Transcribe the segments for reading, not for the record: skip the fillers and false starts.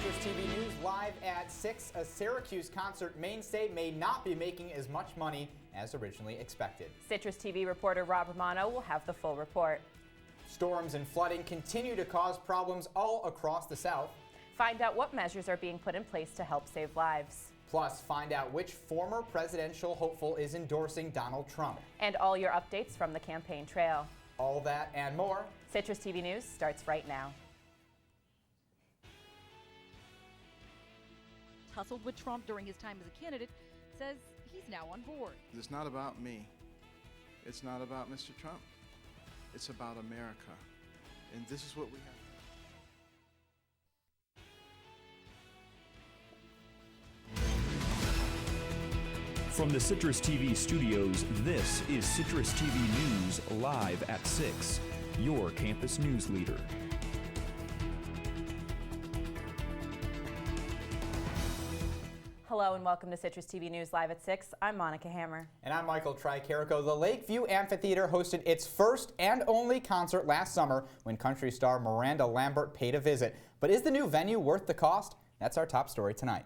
Citrus TV News live at 6. A Syracuse concert mainstay may not be making as much money as originally expected. Citrus TV reporter Rob Romano will have the full report. Storms and flooding continue to cause problems all across the South. Find out what measures are being put in place to help save lives. Plus, find out which former presidential hopeful is endorsing Donald Trump. And all your updates from the campaign trail. All that and more. Citrus TV News starts right now. Tussled with Trump during his time as a candidate, says he's now on board. It's not about me. It's not about Mr. Trump. It's about America. And this is what we have. From the Citrus TV studios, this is Citrus TV News live at 6, your campus news leader. Hello and welcome to Citrus TV News Live at 6. I'm Monica Hammer. And I'm Michael Tricarico. The Lakeview Amphitheater hosted its first and only concert last summer when country star Miranda Lambert paid a visit. But is the new venue worth the cost? That's our top story tonight.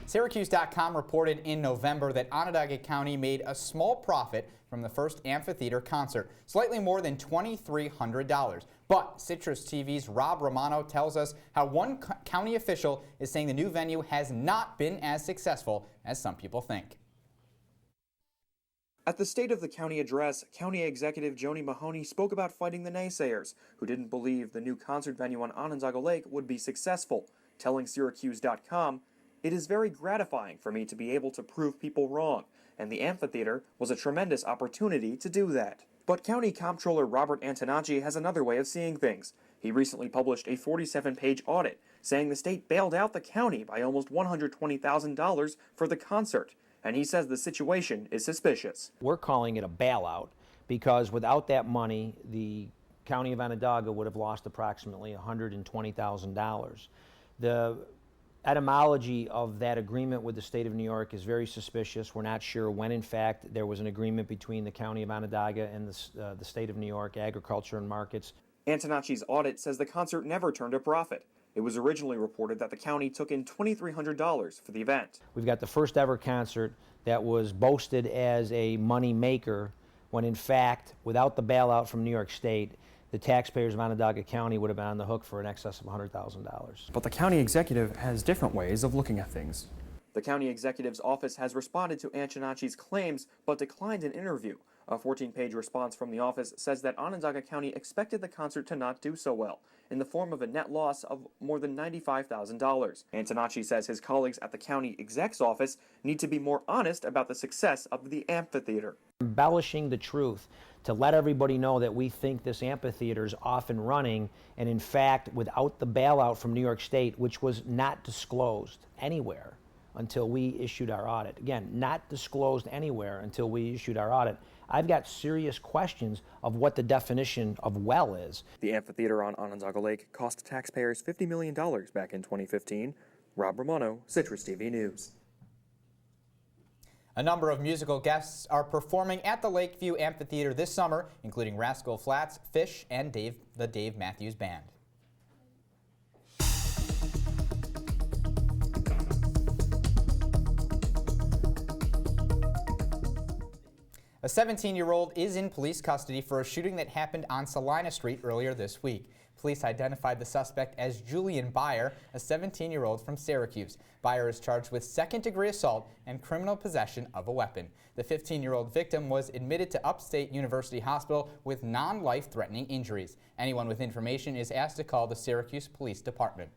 Syracuse.com reported in November that Onondaga County made a small profit from the first amphitheater concert, slightly more than $2,300. But Citrus TV's Rob Romano tells us how one county official is saying the new venue has not been as successful as some people think. At the State of the County address, County Executive Joni Mahoney spoke about fighting the naysayers who didn't believe the new concert venue on Onondaga Lake would be successful, telling Syracuse.com, "It is very gratifying for me to be able to prove people wrong, and the amphitheater was a tremendous opportunity to do that." But County Comptroller Robert Antonacci has another way of seeing things. He recently published a 47-page audit saying the state bailed out the county by almost $120,000 for the concert, and he says the situation is suspicious. We're calling it a bailout because without that money, the County of Onondaga would have lost approximately $120,000. The etymology of that agreement with the state of New York is very suspicious. We're not sure when, in fact, there was an agreement between the County of Onondaga and the state of New York, Agriculture and Markets. Antonacci's audit says the concert never turned a profit. It was originally reported that the county took in $2,300 for the event. We've got the first ever concert that was boasted as a money maker when, in fact, without the bailout from New York State, the taxpayers of Onondaga County would have been on the hook for in excess of $100,000. But the county executive has different ways of looking at things. The county executive's office has responded to Antonacci's claims, but declined an interview. A 14-page response from the office says that Onondaga County expected the concert to not do so well, in the form of a net loss of more than $95,000. Antonacci says his colleagues at the county exec's office need to be more honest about the success of the amphitheater. Embellishing the truth to let everybody know that we think this amphitheater is off and running, and in fact, without the bailout from New York State, which was not disclosed anywhere until we issued our audit. Again, not disclosed anywhere until we issued our audit. I've got serious questions of what the definition of well is. The amphitheater on Onondaga Lake cost taxpayers $50 million back in 2015. Rob Romano, Citrus TV News. A number of musical guests are performing at the Lakeview Amphitheater this summer, including Rascal Flatts, Fish, and the Dave Matthews Band. A 17-year-old is in police custody for a shooting that happened on Salina Street earlier this week. Police identified the suspect as Julian Byer, a 17-year-old from Syracuse. Byer is charged with second-degree assault and criminal possession of a weapon. The 15-year-old victim was admitted to Upstate University Hospital with non-life-threatening injuries. Anyone with information is asked to call the Syracuse Police Department.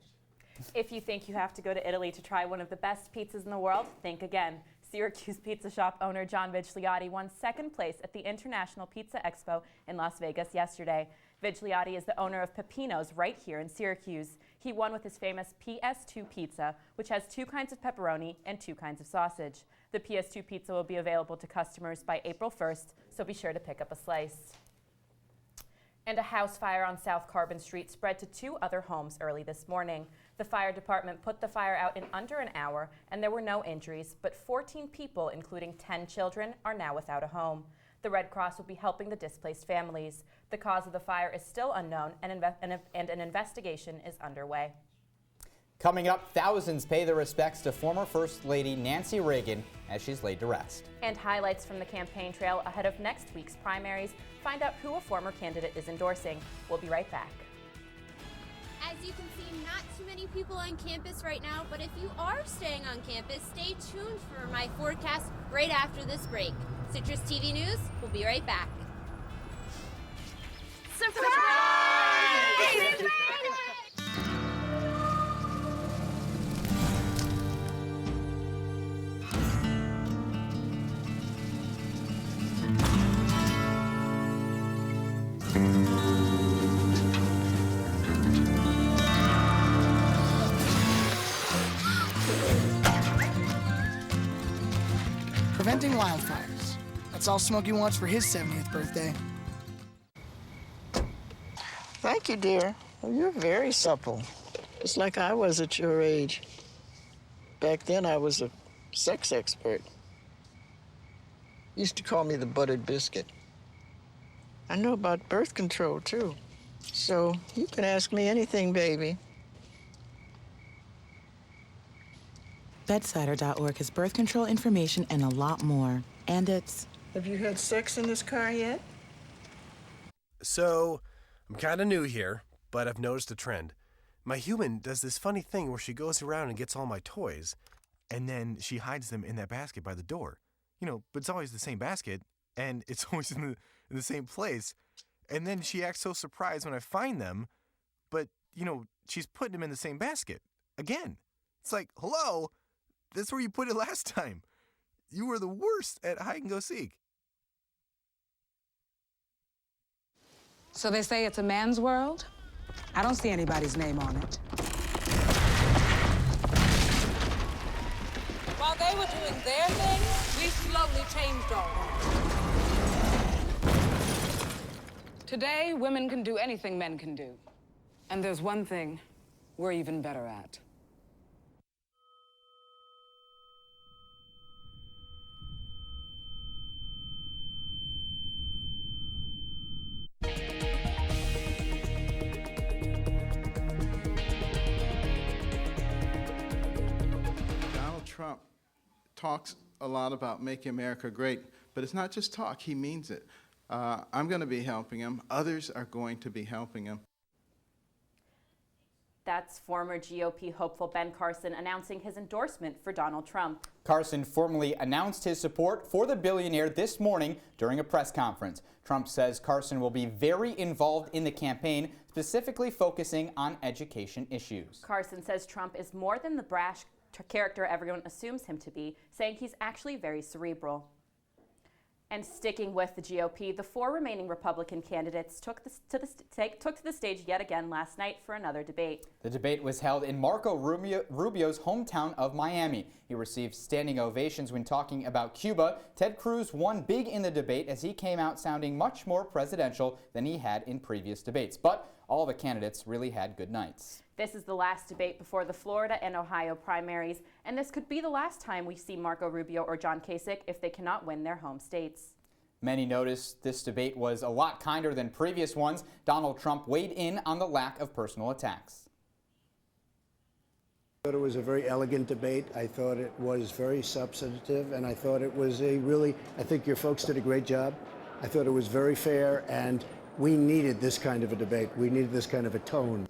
If you think you have to go to Italy to try one of the best pizzas in the world, think again. Syracuse Pizza Shop owner John Vigliotti won second place at the International Pizza Expo in Las Vegas yesterday. Vigliotti is the owner of Peppino's right here in Syracuse. He won with his famous PS2 pizza, which has 2 kinds of pepperoni and 2 kinds of sausage. The PS2 pizza will be available to customers by April 1st, so be sure to pick up a slice. And a house fire on South Carbon Street spread to 2 other homes early this morning. The fire department put the fire out in under an hour, and there were no injuries, but 14 people, including 10 children, are now without a home. The Red Cross will be helping the displaced families. The cause of the fire is still unknown, and an investigation is underway. Coming up, thousands pay their respects to former First Lady Nancy Reagan as she's laid to rest. And highlights from the campaign trail ahead of next week's primaries. Find out who a former candidate is endorsing. We'll be right back. As you can see, not too many people on campus right now, but if you are staying on campus, stay tuned for my forecast right after this break. Citrus TV News, we'll be right back. Surprise! Preventing wildfires. That's all Smokey wants for his 70th birthday. Thank you, dear. Well, you're very supple. Just like I was at your age. Back then, I was a sex expert. Used to call me the buttered biscuit. I know about birth control, too. So you can ask me anything, baby. Bedsider.org has birth control information and a lot more. And it's... Have you had sex in this car yet? So, I'm kind of new here, but I've noticed a trend. My human does this funny thing where she goes around and gets all my toys, and then she hides them in that basket by the door. You know, but it's always the same basket, and it's always in the same place. And then she acts so surprised when I find them, but, you know, she's putting them in the same basket. Again. It's like, hello? That's where you put it last time. You were the worst at hide and go seek. So they say it's a man's world? I don't see anybody's name on it. While they were doing their thing, we slowly changed all. Today, women can do anything men can do. And there's one thing we're even better at. Trump talks a lot about making America great, but it's not just talk, he means it. I'm going to be helping him. Others are going to be helping him. That's former GOP hopeful Ben Carson announcing his endorsement for Donald Trump. Carson formally announced his support for the billionaire this morning during a press conference. Trump says Carson will be very involved in the campaign, specifically focusing on education issues. Carson says Trump is more than the brash character everyone assumes him to be, saying he's actually very cerebral. And sticking with the GOP, the four remaining Republican candidates took to the stage yet again last night for another debate. The debate was held in Marco Rubio's hometown of Miami. He received standing ovations when talking about Cuba. Ted Cruz won big in the debate as he came out sounding much more presidential than he had in previous debates. But all the candidates really had good nights. This is the last debate before the Florida and Ohio primaries, and this could be the last time we see Marco Rubio or John Kasich if they cannot win their home states. Many noticed this debate was a lot kinder than previous ones. Donald Trump weighed in on the lack of personal attacks. I thought it was a very elegant debate. I thought it was very substantive, and I thought it was I think your folks did a great job. I thought it was very fair, and we needed this kind of a debate. We needed this kind of a tone.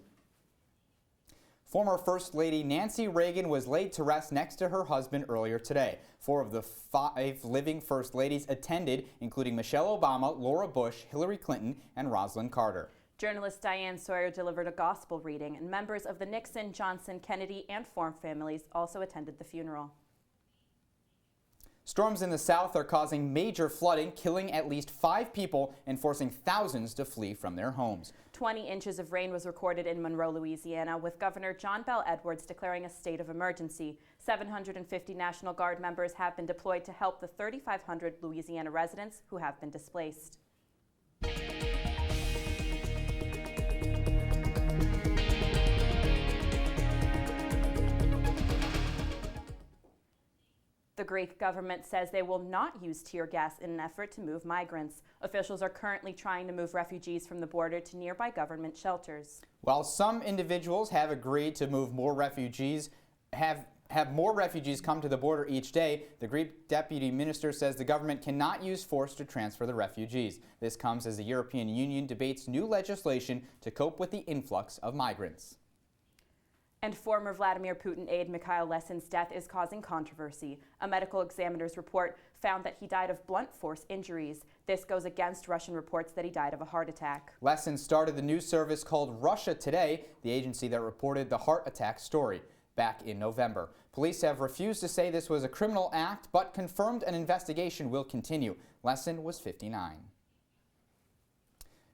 Former First Lady Nancy Reagan was laid to rest next to her husband earlier today. 4 of the 5 living First Ladies attended, including Michelle Obama, Laura Bush, Hillary Clinton, and Rosalind Carter. Journalist Diane Sawyer delivered a gospel reading, and members of the Nixon, Johnson, Kennedy, and Ford families also attended the funeral. Storms in the south are causing major flooding, killing at least 5 people and forcing thousands to flee from their homes. 20 inches of rain was recorded in Monroe, Louisiana, with Governor John Bel Edwards declaring a state of emergency. 750 National Guard members have been deployed to help the 3,500 Louisiana residents who have been displaced. The Greek government says they will not use tear gas in an effort to move migrants. Officials are currently trying to move refugees from the border to nearby government shelters. While some individuals have agreed to move more refugees, have more refugees come to the border each day, the Greek deputy minister says the government cannot use force to transfer the refugees. This comes as the European Union debates new legislation to cope with the influx of migrants. And former Vladimir Putin aide Mikhail Lesin's death is causing controversy. A medical examiner's report found that he died of blunt force injuries. This goes against Russian reports that he died of a heart attack. Lesin started the news service called Russia Today, the agency that reported the heart attack story back in November. Police have refused to say this was a criminal act, but confirmed an investigation will continue. Lesin was 59.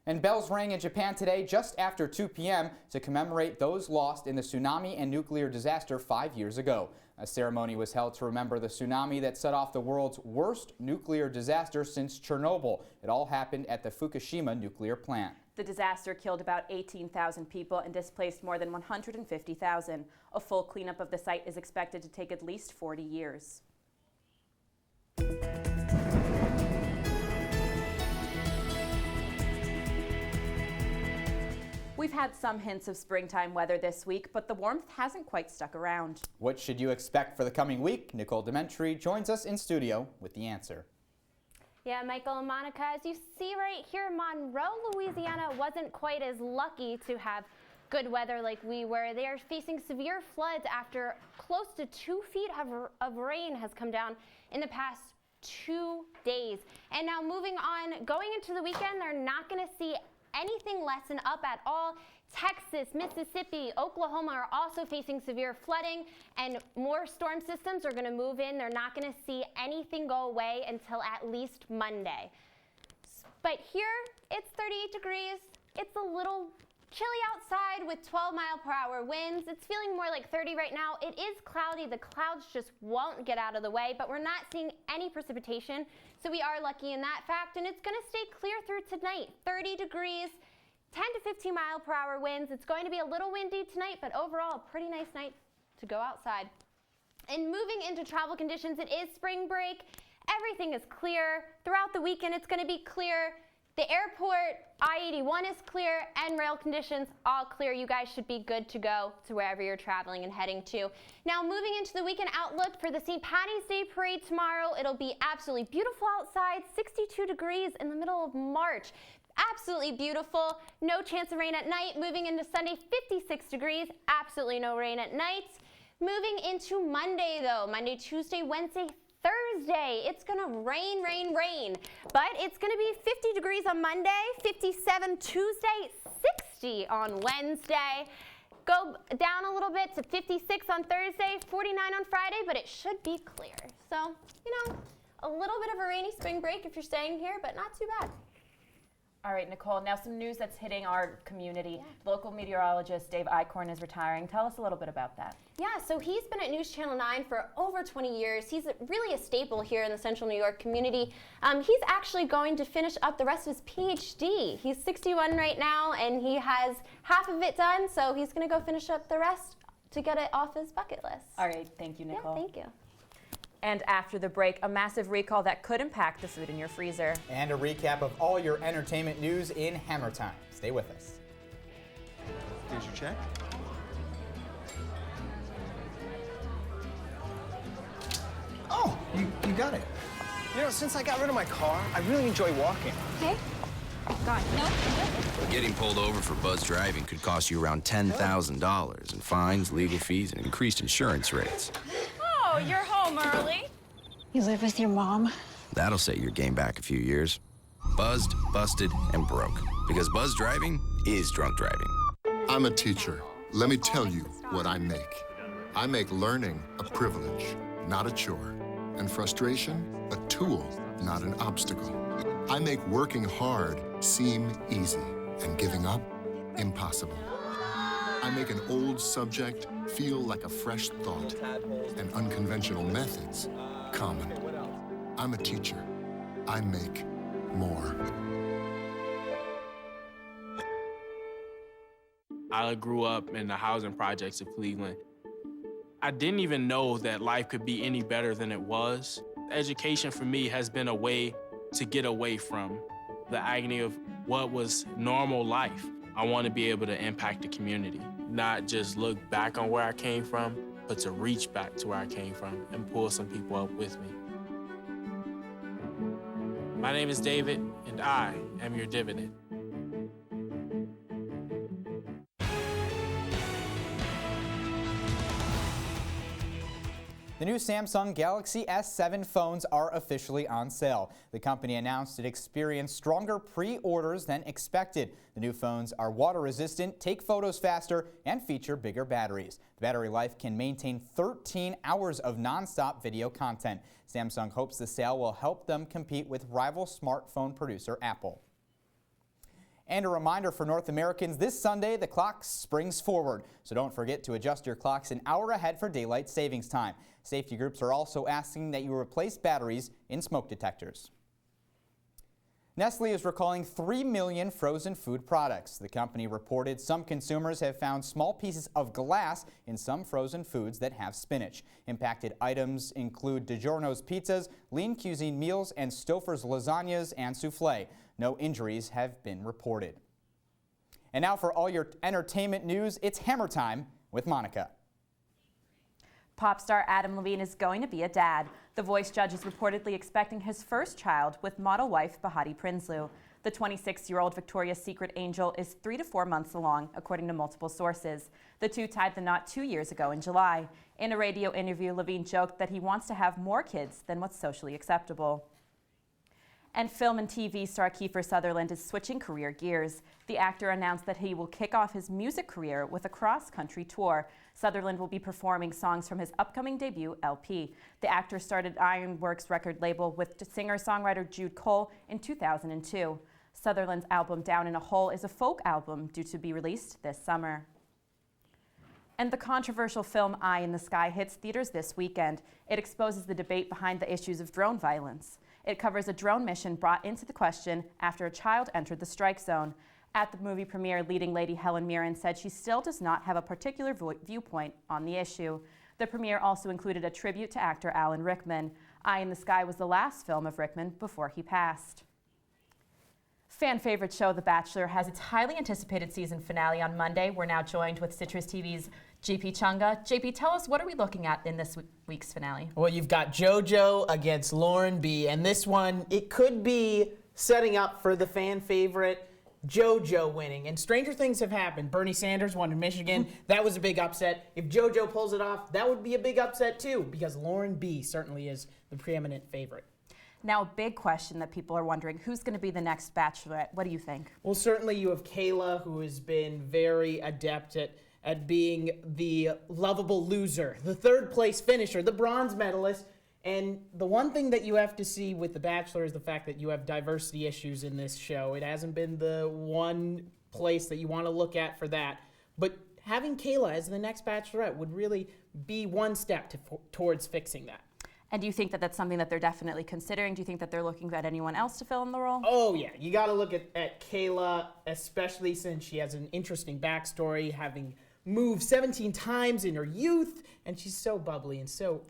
And bells rang in Japan today just after 2 p.m. to commemorate those lost in the tsunami and nuclear disaster 5 years ago. A ceremony was held to remember the tsunami that set off the world's worst nuclear disaster since Chernobyl. It all happened at the Fukushima nuclear plant. The disaster killed about 18,000 people and displaced more than 150,000. A full cleanup of the site is expected to take at least 40 years. We've had some hints of springtime weather this week, but the warmth hasn't quite stuck around. What should you expect for the coming week? Nicole Dementri joins us in studio with the answer. Yeah, Michael and Monica, as you see right here, Monroe, Louisiana wasn't quite as lucky to have good weather like we were. They are facing severe floods after close to 2 feet of rain has come down in the past 2 days. And now moving on, going into the weekend, they're not going to see anything lessen up at all. Texas, Mississippi, Oklahoma are also facing severe flooding, and more storm systems are going to move in. They're not going to see anything go away until at least Monday. But here, it's 38 degrees. It's a little chilly outside with 12-mile-per-hour winds. It's feeling more like 30 right now. It is cloudy. The clouds just won't get out of the way, but we're not seeing any precipitation, so we are lucky in that fact, and it's going to stay clear through tonight. 30 degrees, 10 to 15-mile-per-hour winds. It's going to be a little windy tonight, but overall, a pretty nice night to go outside. And moving into travel conditions, it is spring break. Everything is clear. Throughout the weekend, it's going to be clear. The airport, I-81 is clear, and rail conditions all clear. You guys should be good to go to wherever you're traveling and heading to. Now, moving into the weekend outlook for the St. Patty's Day Parade tomorrow, it'll be absolutely beautiful outside, 62 degrees in the middle of March. Absolutely beautiful. No chance of rain at night. Moving into Sunday, 56 degrees. Absolutely no rain at night. Moving into Monday, though. Monday, Tuesday, Wednesday, Thursday, it's going to rain, rain, rain. But it's going to be 50 degrees on Monday, 57 Tuesday, 60 on Wednesday. Go down a little bit to 56 on Thursday, 49 on Friday, but it should be clear. So, you know, a little bit of a rainy spring break if you're staying here, but not too bad. All right, Nicole, now some news that's hitting our community. Yeah. Local meteorologist Dave Eichhorn is retiring. Tell us a little bit about that. Yeah, so he's been at News Channel 9 for over 20 years. He's really a staple here in the Central New York community. He's actually going to finish up the rest of his PhD. He's 61 right now, and he has half of it done, so he's going to go finish up the rest to get it off his bucket list. All right, thank you, Nicole. Yeah, thank you. And after the break, a massive recall that could impact the food in your freezer. And a recap of all your entertainment news in Hammer Time. Stay with us. Here's your check. Oh, you got it. You know, since I got rid of my car, I really enjoy walking. Okay. God, no. Getting pulled over for buzz driving could cost you around $10,000 in fines, legal fees, and increased insurance rates. Oh, you're home early. You live with your mom? That'll set your game back a few years. Buzzed, busted, and broke. Because buzz driving is drunk driving. I'm a teacher. Let me tell you what I make. I make learning a privilege, not a chore. And frustration, a tool, not an obstacle. I make working hard seem easy and giving up impossible. I make an old subject feel like a fresh thought and unconventional methods common. I'm a teacher. I make more. I grew up in the housing projects of Cleveland. I didn't even know that life could be any better than it was. Education for me has been a way to get away from the agony of what was normal life. I want to be able to impact the community, not just look back on where I came from, but to reach back to where I came from and pull some people up with me. My name is David, and I am your dividend. The new Samsung Galaxy S7 phones are officially on sale. The company announced it experienced stronger pre-orders than expected. The new phones are water-resistant, take photos faster, and feature bigger batteries. The battery life can maintain 13 hours of non-stop video content. Samsung hopes the sale will help them compete with rival smartphone producer Apple. And a reminder for North Americans, this Sunday the clock springs forward, so don't forget to adjust your clocks an hour ahead for daylight savings time. Safety groups are also asking that you replace batteries in smoke detectors. Nestle is recalling 3 million frozen food products. The company reported some consumers have found small pieces of glass in some frozen foods that have spinach. Impacted items include DiGiorno's pizzas, Lean Cuisine meals, and Stouffer's lasagnas and souffle. No injuries have been reported. And now for all your entertainment news, it's Hammer Time with Monica. Pop star Adam Levine is going to be a dad. The Voice judge is reportedly expecting his first child with model wife Bahati Prinsloo. The 26-year-old Victoria's Secret angel is 3 to 4 months along, according to multiple sources. The two tied the knot 2 years ago in July. In a radio interview, Levine joked that he wants to have more kids than what's socially acceptable. And film and TV star Kiefer Sutherland is switching career gears. The actor announced that he will kick off his music career with a cross-country tour. Sutherland will be performing songs from his upcoming debut LP. The actor started Ironworks record label with singer-songwriter Jude Cole in 2002. Sutherland's album Down in a Hole is a folk album due to be released this summer. And the controversial film Eye in the Sky hits theaters this weekend. It exposes the debate behind the issues of drone violence. It covers a drone mission brought into the question after a child entered the strike zone. At the movie premiere, leading lady Helen Mirren said she still does not have a particular viewpoint on the issue. The premiere also included a tribute to actor Alan Rickman. Eye in the Sky was the last film of Rickman before he passed. Fan favorite show The Bachelor has its highly anticipated season finale on Monday. We're now joined with Citrus TV's JP Chunga. JP, tell us, what are we looking at in this week's finale? Well, you've got JoJo against Lauren B, and this one, it could be setting up for the fan favorite JoJo winning. And stranger things have happened. Bernie Sanders won in Michigan. That was a big upset. If JoJo pulls it off, that would be a big upset too, because Lauren B certainly is the preeminent favorite. Now, a big question that people are wondering, who's going to be the next Bachelorette? What do you think? Well, certainly you have Kayla, who has been very adept at being the lovable loser, the third place finisher, the bronze medalist. And the one thing that you have to see with The Bachelor is the fact that you have diversity issues in this show. It hasn't been the one place that you want to look at for that. But having Kayla as the next Bachelorette would really be one step towards fixing that. And do you think that that's something that they're definitely considering? Do you think that they're looking at anyone else to fill in the role? Oh, yeah. You got to look at Kayla, especially since she has an interesting backstory, having moved 17 times in her youth, and she's so bubbly and so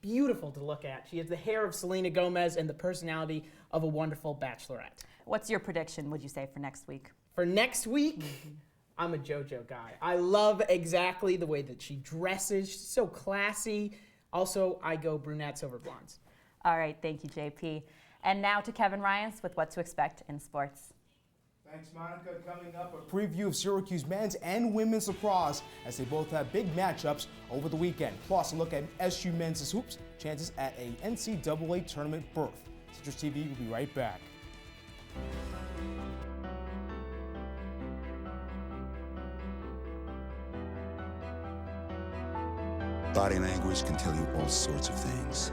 beautiful to look at. She has the hair of Selena Gomez and the personality of a wonderful bachelorette. What's your prediction, would you say, for next week? For next week, I'm a JoJo guy. I love exactly the way that she dresses. She's so classy. Also, I go brunettes over blondes. All right, thank you, JP. And now to Kevin Ryans with what to expect in sports. Thanks, Monica. Coming up, a preview of Syracuse men's and women's lacrosse as they both have big matchups over the weekend. Plus, a look at SU men's hoops chances at a NCAA tournament berth. Citrus TV will be right back. Body language can tell you all sorts of things.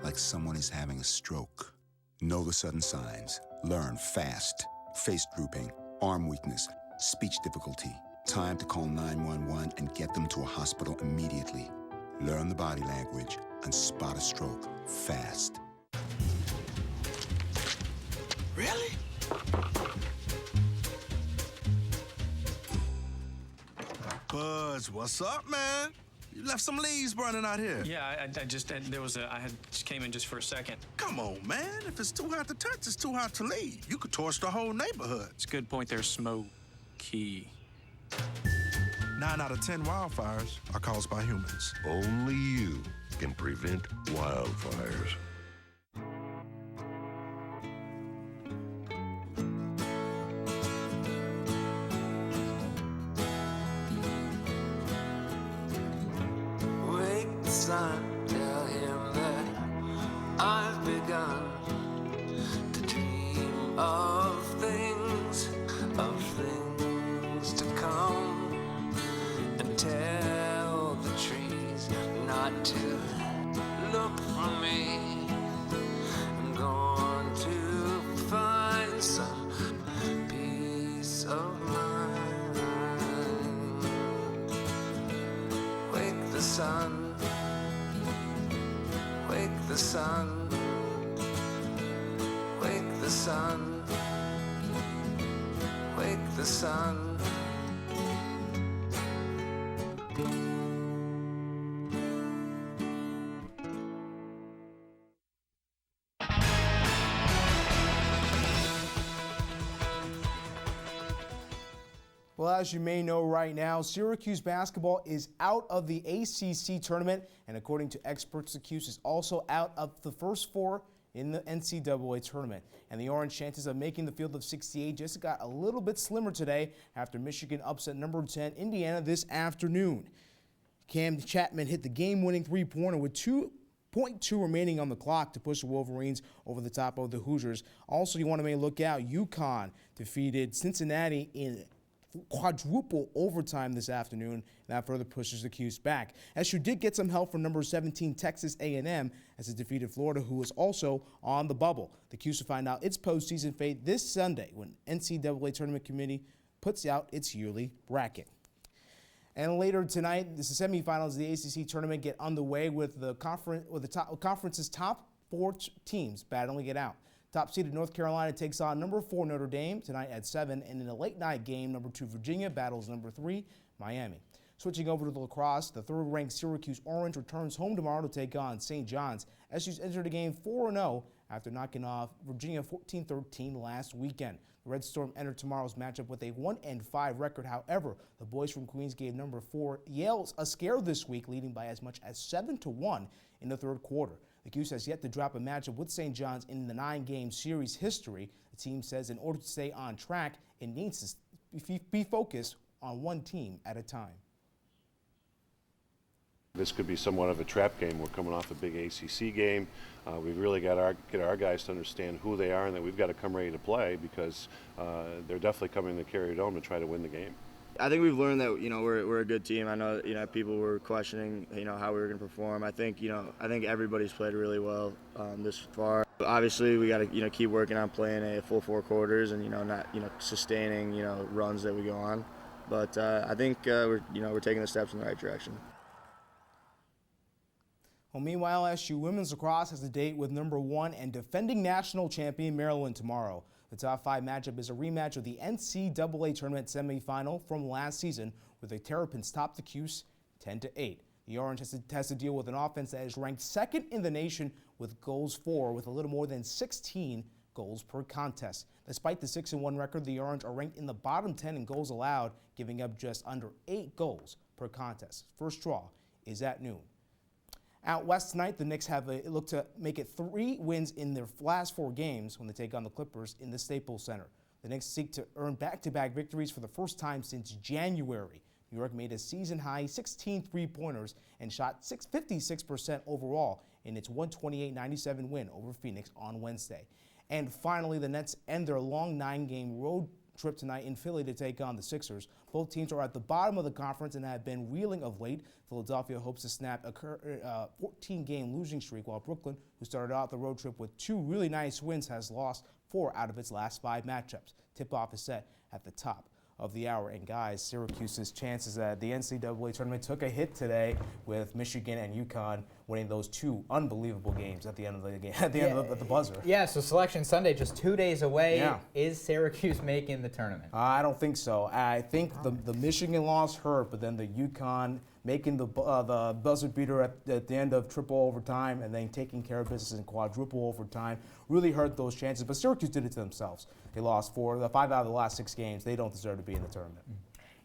Like someone is having a stroke. Know the sudden signs. Learn fast. Face drooping, arm weakness, speech difficulty. Time to call 911 and get them to a hospital immediately. Learn the body language and spot a stroke fast. Really? Buzz, what's up, man? You left some leaves burning out here. Yeah, I just just came in just for a second. Come on, man. If it's too hot to touch, it's too hot to leave. You could torch the whole neighborhood. It's a good point there, Smokey. 9 out of 10 wildfires are caused by humans. Only you can prevent wildfires. Wake the sun, tell him that I've begun to dream of things to come, and tell the trees not to look for me. I'm going to find some peace of mind. Wake the sun, wake the sun, wake the sun, wake the sun. Well, as you may know right now, Syracuse basketball is out of the ACC tournament, and according to experts, the Cuse is also out of the first four in the NCAA tournament. And the Orange chances of making the field of 68 just got a little bit slimmer today after Michigan upset number 10 Indiana this afternoon. Cam Chapman hit the game-winning three-pointer with 2.2 remaining on the clock to push the Wolverines over the top of the Hoosiers. Also, you want to look out, UConn defeated Cincinnati in quadruple overtime this afternoon, and that further pushes the Cuse back. SU did get some help from number 17 Texas A&M as it defeated Florida, who was also on the bubble. The Cuse will find out its postseason fate this Sunday when NCAA Tournament Committee puts out its yearly bracket. And later tonight, the semifinals of the ACC tournament get underway with the conference's top four teams battling it out. Top-seeded North Carolina takes on number 4 Notre Dame tonight at 7, and in a late-night game, number 2 Virginia battles number 3 Miami. Switching over to the lacrosse, the third-ranked Syracuse Orange returns home tomorrow to take on St. John's. SU's entered the game 4-0 after knocking off Virginia 14-13 last weekend. The Red Storm entered tomorrow's matchup with a 1-5 record. However, the boys from Queens gave number 4 Yale a scare this week, leading by as much as 7-1 in the third quarter. The Cuse has yet to drop a matchup with St. John's in the 9-game series history. The team says in order to stay on track, it needs to be focused on one team at a time. This could be somewhat of a trap game. We're coming off a big ACC game. We've really got to get our guys to understand who they are and that we've got to come ready to play because they're definitely coming to Carrier Dome to try to win the game. I think we've learned that we're a good team. I know people were questioning how we were going to perform. I think everybody's played really well this far. But obviously we got to keep working on playing a full 4 quarters and not sustaining runs that we go on. But I think we're taking the steps in the right direction. Well, meanwhile, SU women's lacrosse has a date with number 1 and defending national champion Maryland tomorrow. The top 5 matchup is a rematch of the NCAA tournament semifinal from last season, where the Terrapins topped the Cuse 10-8. The Orange has to deal with an offense that is ranked 2nd in the nation with goals for, with a little more than 16 goals per contest. Despite the 6-1 record, the Orange are ranked in the bottom 10 in goals allowed, giving up just under 8 goals per contest. First draw is at noon. Out west tonight, the Knicks have a look to make it 3 wins in their last 4 games when they take on the Clippers in the Staples Center. The Knicks seek to earn back-to-back victories for the first time since January. New York made a season-high 16 three-pointers and shot 56% overall in its 128-97 win over Phoenix on Wednesday. And finally, the Nets end their long 9-game road trip tonight in Philly to take on the Sixers. Both teams are at the bottom of the conference and have been reeling of late. Philadelphia hopes to snap a 14-game losing streak, while Brooklyn, who started out the road trip with 2 really nice wins, has lost 4 out of its last 5 matchups. Tip-off is set at the top of the hour. And guys, Syracuse's chances at the NCAA tournament took a hit today with Michigan and UConn winning those 2 unbelievable games at the end of the game, at the end of the buzzer. Yeah, so Selection Sunday just 2 days away. Yeah. Is Syracuse making the tournament? I don't think so. I think the Michigan loss hurt, but then the UConn making the buzzer beater at the end of triple overtime and then taking care of business in quadruple overtime really hurt those chances. But Syracuse did it to themselves. They lost 5 out of the last 6 games. They don't deserve to be in the tournament.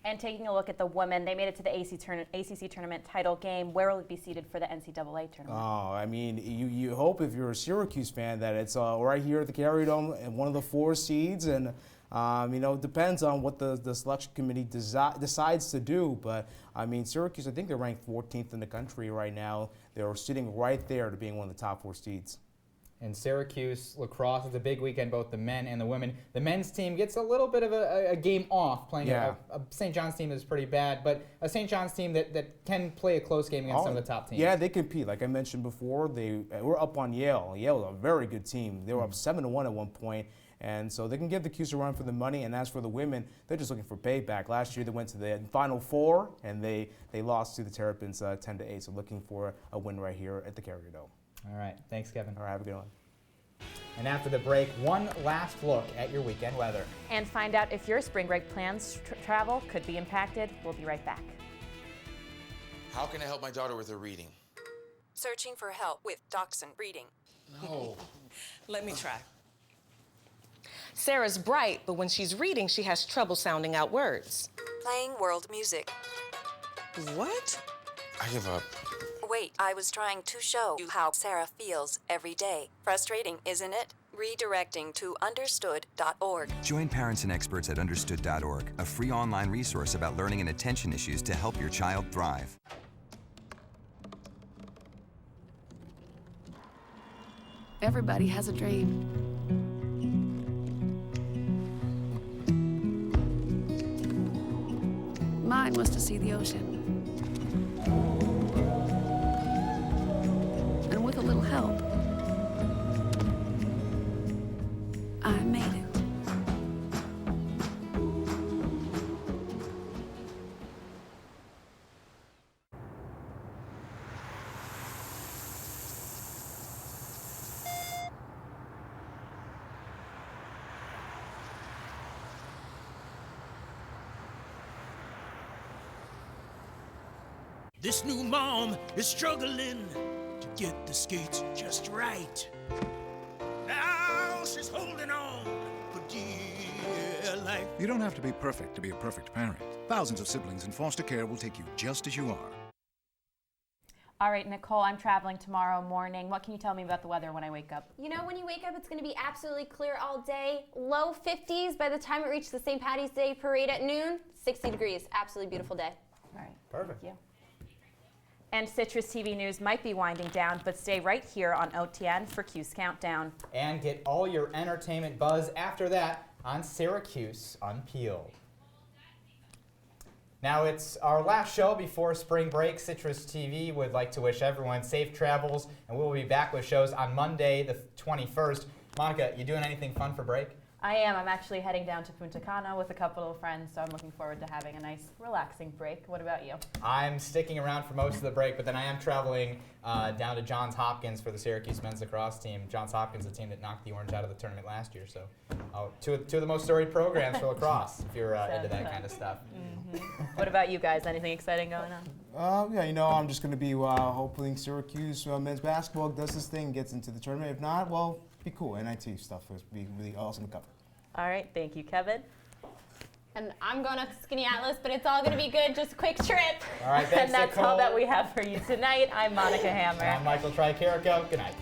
And taking a look at the women, they made it to the ACC tournament title game. Where will it be seeded for the NCAA tournament? Oh, I mean, you hope if you're a Syracuse fan that it's right here at the Carrier Dome and one of the 4 seeds. And it depends on what the selection committee decides to do. But, I mean, Syracuse, I think they're ranked 14th in the country right now. They're sitting right there to being one of the top 4 seeds. And Syracuse lacrosse is a big weekend, both the men and the women. The men's team gets a little bit of a game off playing a St. John's team that's pretty bad, but a St. John's team that can play a close game against some of the top teams. Yeah, they compete. Like I mentioned before, they were up on Yale. Yale was a very good team. They were up 7-1 at one point. And so they can give the Cuse a run for the money. And as for the women, they're just looking for payback. Last year they went to the Final Four, and they lost to the Terrapins 10-8. So looking for a win right here at the Carrier Dome. All right. Thanks, Kevin. All right, have a good one. And after the break, one last look at your weekend weather. And find out if your spring break plans travel could be impacted. We'll be right back. How can I help my daughter with her reading? Searching for help with Dachshund Reading. No. Let me try. Sarah's bright, but when she's reading, she has trouble sounding out words. Playing world music. What? I give up. Wait, I was trying to show you how Sarah feels every day. Frustrating, isn't it? Redirecting to understood.org. Join parents and experts at understood.org, a free online resource about learning and attention issues to help your child thrive. Everybody has a dream. Mine was to see the ocean. And with a little help, I made it. This new mom is struggling to get the skates just right. Now she's holding on for dear life. You don't have to be perfect to be a perfect parent. Thousands of siblings in foster care will take you just as you are. All right, Nicole, I'm traveling tomorrow morning. What can you tell me about the weather when I wake up? You know, when you wake up, it's going to be absolutely clear all day. Low 50s by the time it reaches the St. Patty's Day parade at noon. 60 degrees. Absolutely beautiful day. All right. Perfect. Thank you. And Citrus TV News might be winding down, but stay right here on OTN for Cuse Countdown. And get all your entertainment buzz after that on Syracuse Unpeeled. Now it's our last show before spring break. Citrus TV would like to wish everyone safe travels, and we'll be back with shows on Monday the 21st. Monica, you doing anything fun for break? I am. I'm actually heading down to Punta Cana with a couple of friends, so I'm looking forward to having a nice, relaxing break. What about you? I'm sticking around for most of the break, but then I am traveling down to Johns Hopkins for the Syracuse men's lacrosse team. Johns Hopkins, the team that knocked the Orange out of the tournament last year, so two of the most storied programs for lacrosse, if you're into that kind of stuff. What about you guys? Anything exciting going on? Yeah, you know, I'm just going to be hoping Syracuse men's basketball does this thing, gets into the tournament. If not, well, be cool. NIT stuff would be really awesome to cover. All right, thank you, Kevin. And I'm going to Skinny Atlas, but it's all going to be good. Just a quick trip. All right, thanks, And that's Nicole. all that we have for you tonight. I'm Monica Hammer. And I'm Michael Tricarico. Good night.